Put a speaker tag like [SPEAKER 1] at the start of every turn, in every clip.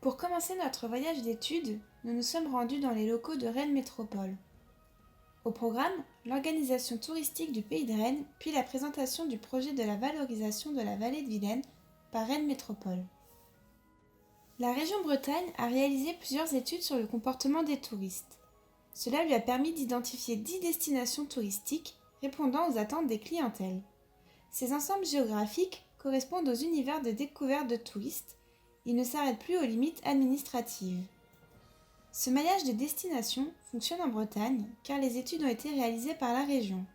[SPEAKER 1] Pour commencer notre voyage d'études, nous nous sommes rendus dans les locaux de Rennes Métropole. Au programme, l'organisation touristique du Pays de Rennes, puis la présentation du projet de la valorisation de la vallée de Vilaine par Rennes Métropole. La région Bretagne a réalisé plusieurs études sur le comportement des touristes. Cela lui a permis d'identifier 10 destinations touristiques répondant aux attentes des clientèles. Ces ensembles géographiques correspondent aux univers de découverte de touristes. Ils ne s'arrêtent plus aux limites administratives. Ce maillage de destinations fonctionne en Bretagne car les études ont été réalisées par la région.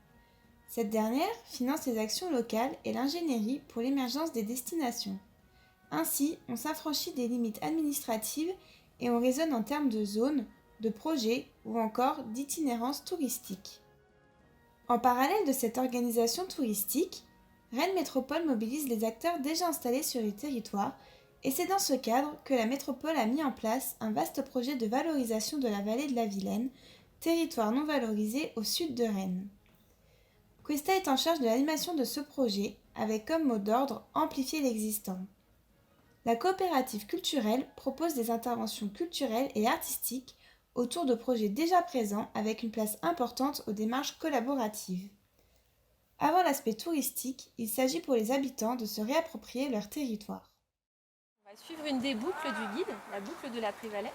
[SPEAKER 1] Cette dernière finance les actions locales et l'ingénierie pour l'émergence des destinations. Ainsi, on s'affranchit des limites administratives et on raisonne en termes de zones, de projets ou encore d'itinérance touristique. En parallèle de cette organisation touristique, Rennes Métropole mobilise les acteurs déjà installés sur les territoires et c'est dans ce cadre que la métropole a mis en place un vaste projet de valorisation de la vallée de la Vilaine, territoire non valorisé au sud de Rennes. Questa est en charge de l'animation de ce projet, avec comme mot d'ordre « amplifier l'existant ». La coopérative culturelle propose des interventions culturelles et artistiques autour de projets déjà présents avec une place importante aux démarches collaboratives. Avant l'aspect touristique, il s'agit pour les habitants de se réapproprier leur territoire.
[SPEAKER 2] On va suivre une des boucles du guide, la boucle de la Prévalais,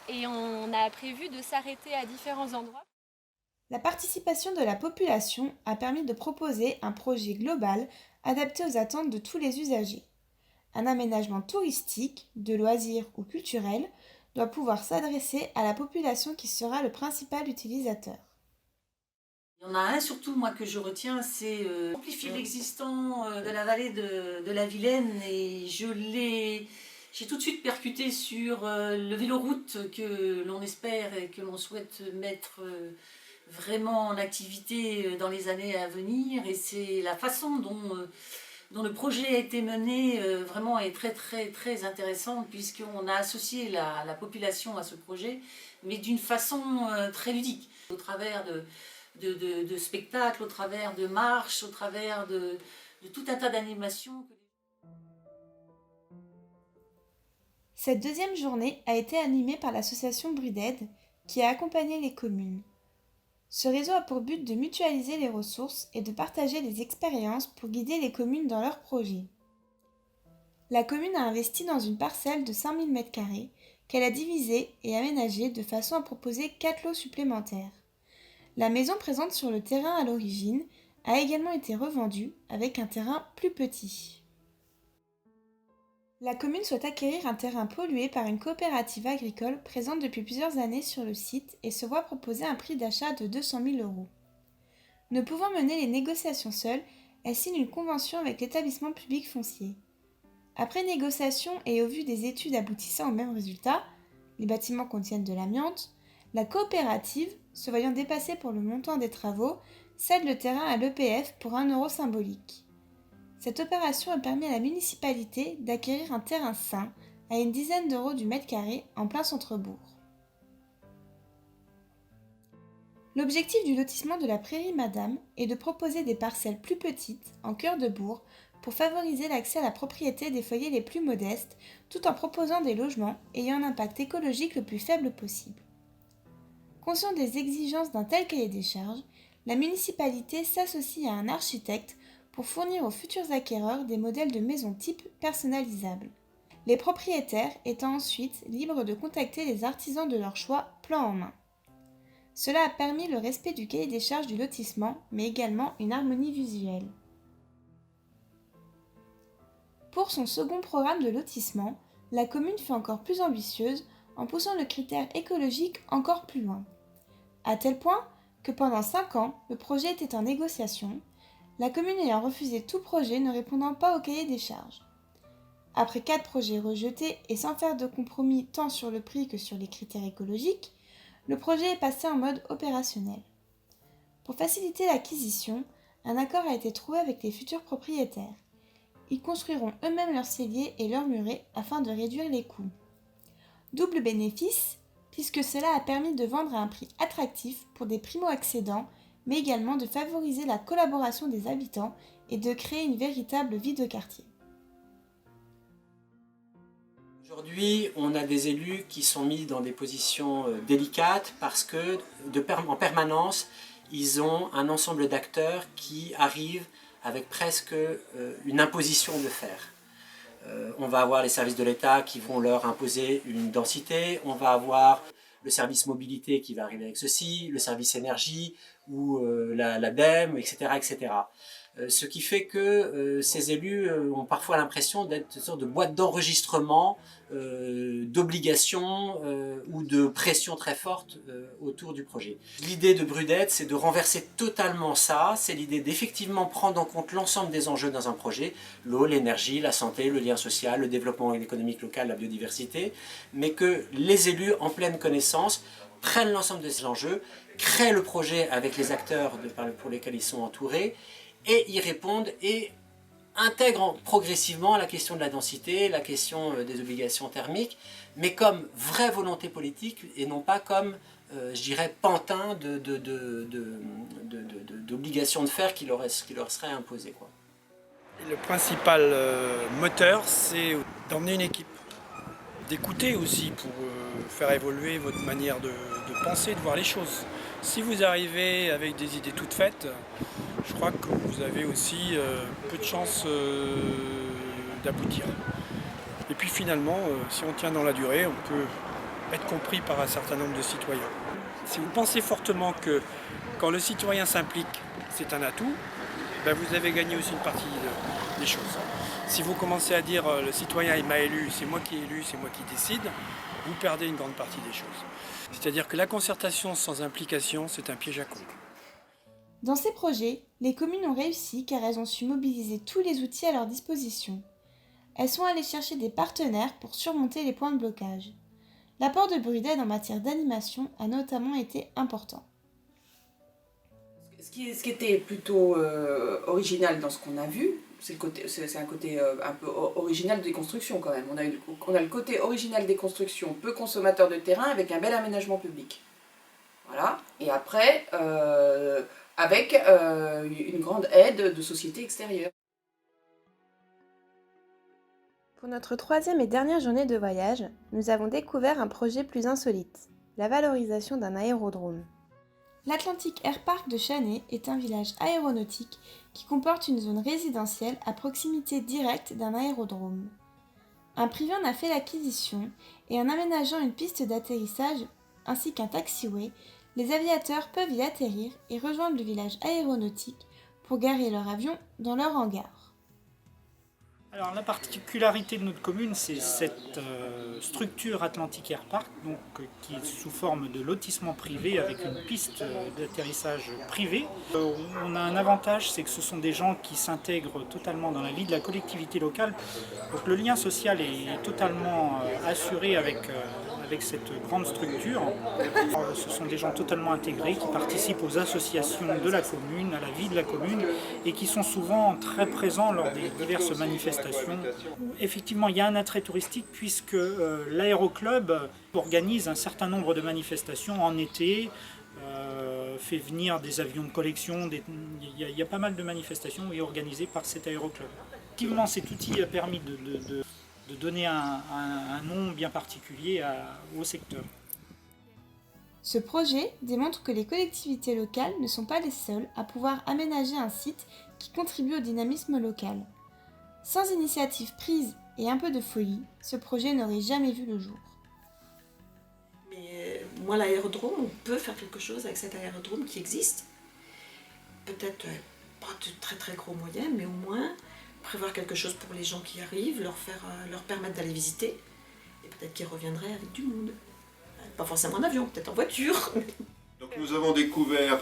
[SPEAKER 2] et on a prévu de s'arrêter à différents endroits.
[SPEAKER 1] La participation de la population a permis de proposer un projet global adapté aux attentes de tous les usagers. Un aménagement touristique, de loisirs ou culturel doit pouvoir s'adresser à la population qui sera le principal utilisateur.
[SPEAKER 3] Il y en a un surtout, moi, que je retiens, c'est amplifier l'existant de la vallée de la Vilaine. Et j'ai tout de suite percuté sur le véloroute que l'on espère et que l'on souhaite mettre vraiment en activité dans les années à venir. Et c'est la façon dont le projet a été mené vraiment est très très très intéressante, puisqu'on a associé la population à ce projet, mais d'une façon très ludique, au travers de spectacles, au travers de marches, au travers de tout un tas d'animations.
[SPEAKER 1] Cette deuxième journée a été animée par l'association Bruit d'Aide qui a accompagné les communes. Ce réseau a pour but de mutualiser les ressources et de partager les expériences pour guider les communes dans leurs projets. La commune a investi dans une parcelle de 5000 m² qu'elle a divisée et aménagée de façon à proposer 4 lots supplémentaires. La maison présente sur le terrain à l'origine a également été revendue avec un terrain plus petit. La commune souhaite acquérir un terrain pollué par une coopérative agricole présente depuis plusieurs années sur le site et se voit proposer un prix d'achat de 200 000 €. Ne pouvant mener les négociations seule, elle signe une convention avec l'établissement public foncier. Après négociation et au vu des études aboutissant au même résultat, les bâtiments contiennent de l'amiante, la coopérative, se voyant dépassée pour le montant des travaux, cède le terrain à l'EPF pour 1 € symbolique. Cette opération a permis à la municipalité d'acquérir un terrain sain à une dizaine d'euros du mètre carré en plein centre-bourg. L'objectif du lotissement de la Prairie Madame est de proposer des parcelles plus petites en cœur de bourg pour favoriser l'accès à la propriété des foyers les plus modestes tout en proposant des logements ayant un impact écologique le plus faible possible. Conscient des exigences d'un tel cahier des charges, la municipalité s'associe à un architecte pour fournir aux futurs acquéreurs des modèles de maisons type personnalisables. Les propriétaires étant ensuite libres de contacter les artisans de leur choix plan en main. Cela a permis le respect du cahier des charges du lotissement, mais également une harmonie visuelle. Pour son second programme de lotissement, la commune fut encore plus ambitieuse en poussant le critère écologique encore plus loin. À tel point que pendant 5 ans, le projet était en négociation, la commune ayant refusé tout projet ne répondant pas au cahier des charges. Après 4 projets rejetés et sans faire de compromis tant sur le prix que sur les critères écologiques, le projet est passé en mode opérationnel. Pour faciliter l'acquisition, un accord a été trouvé avec les futurs propriétaires. Ils construiront eux-mêmes leurs celliers et leurs murets afin de réduire les coûts. Double bénéfice, puisque cela a permis de vendre à un prix attractif pour des primo-accédants, mais également de favoriser la collaboration des habitants et de créer une véritable vie de quartier.
[SPEAKER 4] Aujourd'hui, on a des élus qui sont mis dans des positions délicates parce que en permanence, ils ont un ensemble d'acteurs qui arrivent avec presque une imposition de faire. On va avoir les services de l'État qui vont leur imposer une densité, on va avoir le service mobilité qui va arriver avec ceci, le service énergie ou l'ADEME, etc., etc. Ce qui fait que ces élus ont parfois l'impression d'être une sorte de boîte d'enregistrement d'obligations ou de pression très forte autour du projet. L'idée de Brudette, c'est de renverser totalement ça, c'est l'idée d'effectivement prendre en compte l'ensemble des enjeux dans un projet, l'eau, l'énergie, la santé, le lien social, le développement économique local, la biodiversité, mais que les élus en pleine connaissance prennent l'ensemble de ces enjeux, créent le projet avec les acteurs pour lesquels ils sont entourés, et y répondent et intègrent progressivement la question de la densité, la question des obligations thermiques, mais comme vraie volonté politique et non pas comme, je dirais, pantin d'obligations de faire qui leur seraient imposées, quoi.
[SPEAKER 5] Le principal moteur, c'est d'emmener une équipe, d'écouter aussi pour faire évoluer votre manière de penser, de voir les choses. Si vous arrivez avec des idées toutes faites, je crois que vous avez aussi peu de chances d'aboutir. Et puis finalement, si on tient dans la durée, on peut être compris par un certain nombre de citoyens. Si vous pensez fortement que quand le citoyen s'implique, c'est un atout, ben vous avez gagné aussi une partie des choses. Si vous commencez à dire le citoyen il m'a élu, c'est moi qui ai élu, c'est moi qui décide, vous perdez une grande partie des choses. C'est-à-dire que la concertation sans implication, c'est un piège à con.
[SPEAKER 1] Dans ces projets, les communes ont réussi car elles ont su mobiliser tous les outils à leur disposition. Elles sont allées chercher des partenaires pour surmonter les points de blocage. L'apport de Brudette en matière d'animation a notamment été important.
[SPEAKER 6] Ce qui était plutôt original dans ce qu'on a vu, c'est un côté un peu original des constructions quand même. On a le côté original des constructions, peu consommateur de terrain, avec un bel aménagement public. Voilà. Et après, avec une grande aide de sociétés extérieures.
[SPEAKER 1] Pour notre troisième et dernière journée de voyage, nous avons découvert un projet plus insolite, la valorisation d'un aérodrome. L'Atlantic Air Park de Chanay est un village aéronautique qui comporte une zone résidentielle à proximité directe d'un aérodrome. Un privé en a fait l'acquisition et en aménageant une piste d'atterrissage ainsi qu'un taxiway, les aviateurs peuvent y atterrir et rejoindre le village aéronautique pour garer leur avion dans leur hangar.
[SPEAKER 7] Alors la particularité de notre commune, c'est cette structure Atlantic Air Park, donc, qui est sous forme de lotissement privé avec une piste d'atterrissage privée. On a un avantage, c'est que ce sont des gens qui s'intègrent totalement dans la vie de la collectivité locale. Donc le lien social est totalement assuré avec cette grande structure. Ce sont des gens totalement intégrés qui participent aux associations de la commune, à la vie de la commune et qui sont souvent très présents lors des diverses manifestations. Effectivement, il y a un attrait touristique puisque l'aéroclub organise un certain nombre de manifestations en été, fait venir des avions de collection, il y a pas mal de manifestations organisées par cet aéroclub. Effectivement, cet outil a permis de donner un nom bien particulier au secteur.
[SPEAKER 1] Ce projet démontre que les collectivités locales ne sont pas les seules à pouvoir aménager un site qui contribue au dynamisme local. Sans initiative prise et un peu de folie, ce projet n'aurait jamais vu le jour.
[SPEAKER 8] Mais moi, l'aérodrome, on peut faire quelque chose avec cet aérodrome qui existe. Peut-être pas de très très gros moyens, mais au moins prévoir quelque chose pour les gens qui arrivent, leur permettre d'aller visiter, et peut-être qu'ils reviendraient avec du monde. Pas forcément en avion, peut-être en voiture.
[SPEAKER 9] Donc nous avons découvert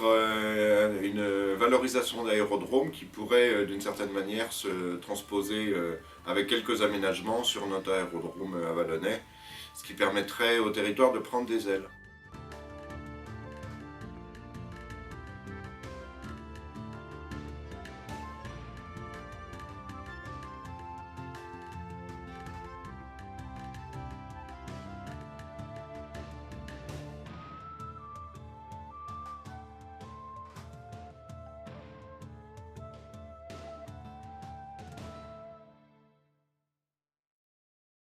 [SPEAKER 9] une valorisation d'aérodrome qui pourrait d'une certaine manière se transposer avec quelques aménagements sur notre aérodrome à Vallonnet, ce qui permettrait au territoire de prendre des ailes.